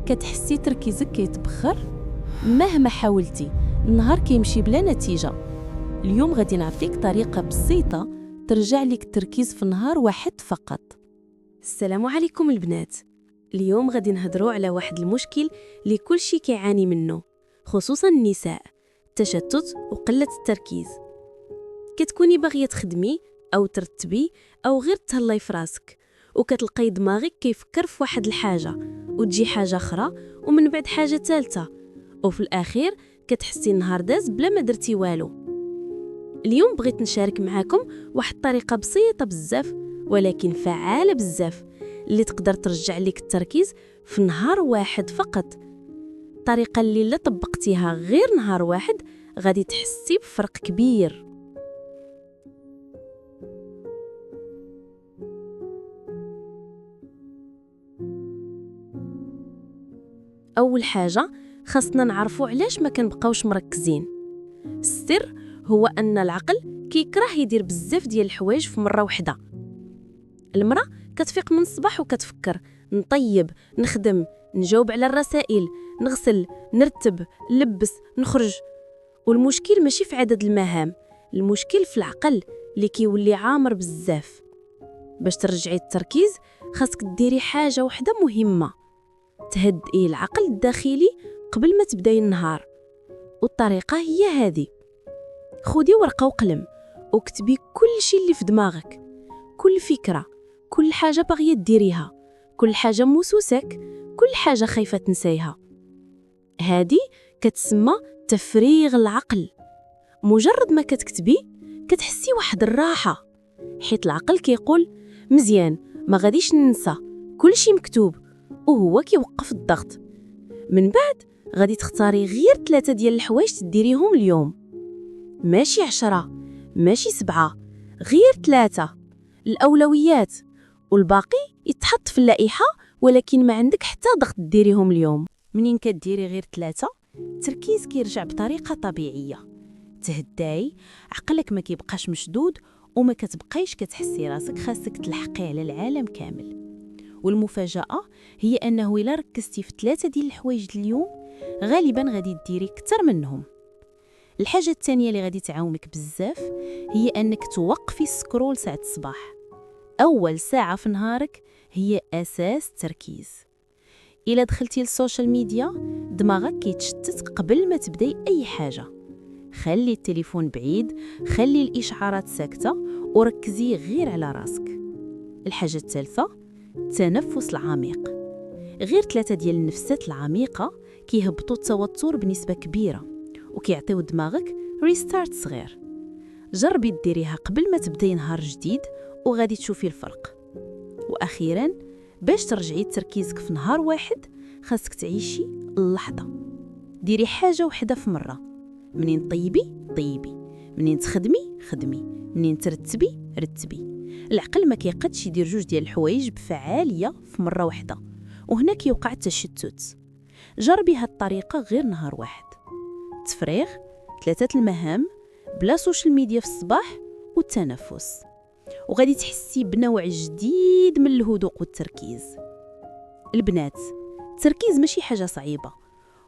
كتحسي تركيزك كيتبخر مهما حاولتي، النهار كيمشي بلا نتيجة. اليوم غادي نعطيك طريقة بسيطة ترجع لك التركيز في نهار واحد فقط. السلام عليكم البنات. اليوم غادي نهضروا على واحد المشكل اللي كلشي كيعاني منه، خصوصا النساء: التشتت وقلة التركيز. كتكوني باغيه تخدمي او ترتبي او غير تهلاي في راسك، وكتلقاي دماغك كيفكر في واحد الحاجه وتجي حاجه اخرى ومن بعد حاجه ثالثه، وفي الاخير كتحسي النهار داز بلا ما درتي والو. اليوم بغيت نشارك معاكم واحد الطريقه بسيطه بزاف ولكن فعاله بزاف اللي تقدر ترجع لك التركيز في نهار واحد فقط. الطريقه اللي لا طبقتيها غير نهار واحد غادي تحسي بفرق كبير. أول حاجة خاصنا نعرفوا علاش ما كنبقاوش مركزين. السر هو أن العقل كيكره يدير بزاف ديال الحوايج في مرة واحدة. المرأة كتفيق من الصباح وكتفكر: نطيب، نخدم، نجاوب على الرسائل، نغسل، نرتب، نلبس، نخرج. والمشكل ماشي في عدد المهام، المشكل في العقل اللي كيولي عامر بزاف. باش ترجعي التركيز خاصك ديري حاجة واحدة مهمة: تهدئي العقل الداخلي قبل ما تبداي النهار. والطريقة هي هذه: خدي ورقة وقلم وكتبي كل شيء اللي في دماغك، كل فكرة، كل حاجة باغية ديريها، كل حاجة موسوسك، كل حاجة خايفة تنسيها. هذه كتسمى تفريغ العقل. مجرد ما كتكتبي كتحسي واحد الراحة، حيت العقل كيقول: مزيان، ما غاديش ننسى، كل شيء مكتوب، وهو كيوقف الضغط. من بعد غادي تختاري غير 3 ديال الحوايج تديريهم اليوم، ماشي 10، ماشي 7، غير 3 الأولويات، والباقي يتحط في اللائحة ولكن ما عندك حتى ضغط ديريهم اليوم. منين كديري غير 3 التركيز كيرجع بطريقة طبيعية، تهداي، عقلك ما كيبقاش مشدود وما كتبقايش كتحسي راسك خاصك تلحقي على العالم كامل. والمفاجأة هي أنه إلا ركزتي في 3 ديال الحوايج اليوم غالبا غادي ديري كتر منهم. الحاجة الثانية اللي غادي تعاونك بزاف هي أنك توقفي السكرول ساعة الصباح. أول ساعة في نهارك هي أساس التركيز. إلا دخلتي للسوشيال ميديا دماغك كيتشتت قبل ما تبداي أي حاجة. خلي التليفون بعيد، خلي الإشعارات ساكتة وركزي غير على راسك. الحاجة الثالثة: التنفس العميق. غير 3 ديال النفسات العميقة كيهبطوا التوتر بنسبة كبيرة وكيعطيو دماغك ريستارت صغير. جربي ديريها قبل ما تبداي نهار جديد وغادي تشوفي الفرق. وأخيرا، باش ترجعي تركيزك في نهار واحد خاصك تعيشي اللحظة. ديري حاجة واحدة في مرة، منين طيبي طيبي، منين تخدمي خدمي، منين ترتبي رتبي. العقل ما كيقدش يدير 2 ديال الحوايج بفعالية في مرة واحدة، وهنا كيوقع التشتت. جربي هاد الطريقة غير نهار واحد: تفريغ، 3 المهام، بلا سوشيال ميديا في الصباح، والتنفس، وغادي تحسي بنوع جديد من الهدوء والتركيز. البنات، التركيز ماشي حاجة صعيبة،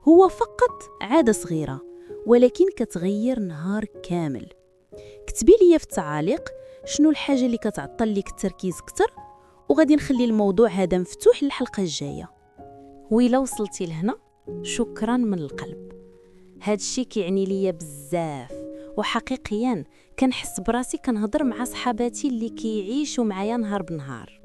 هو فقط عادة صغيرة ولكن كتغير نهار كامل. كتبي لي في التعاليق شنو الحاجة اللي كتعطل لك التركيز كتر، وغادي نخلي الموضوع هذا مفتوح للحلقة الجاية. وإلا وصلتي لهنا شكرا من القلب، هاد الشي كيعني ليا بزاف، وحقيقيا كنحس براسي كنهضر مع صحاباتي اللي كيعيشوا معايا نهار بنهار.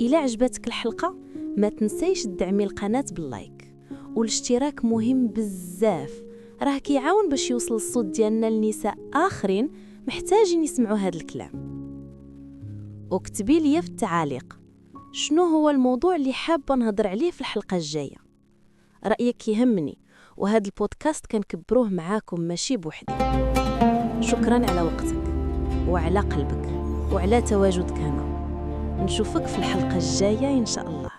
إلا عجبتك الحلقة ما تنسيش تدعمي القناة باللايك، والاشتراك مهم بزاف، راه كيعاون باش يوصل الصوت ديالنا لنساء آخرين محتاجين يسمعوا هذا الكلام. واكتبي لي في التعاليق شنو هو الموضوع اللي حابة نهضر عليه في الحلقة الجاية. رأيك يهمني، وهذا البودكاست كنكبروه معاكم ماشي بوحدي. شكرا على وقتك وعلى قلبك وعلى تواجدك هنا. نشوفك في الحلقة الجاية إن شاء الله.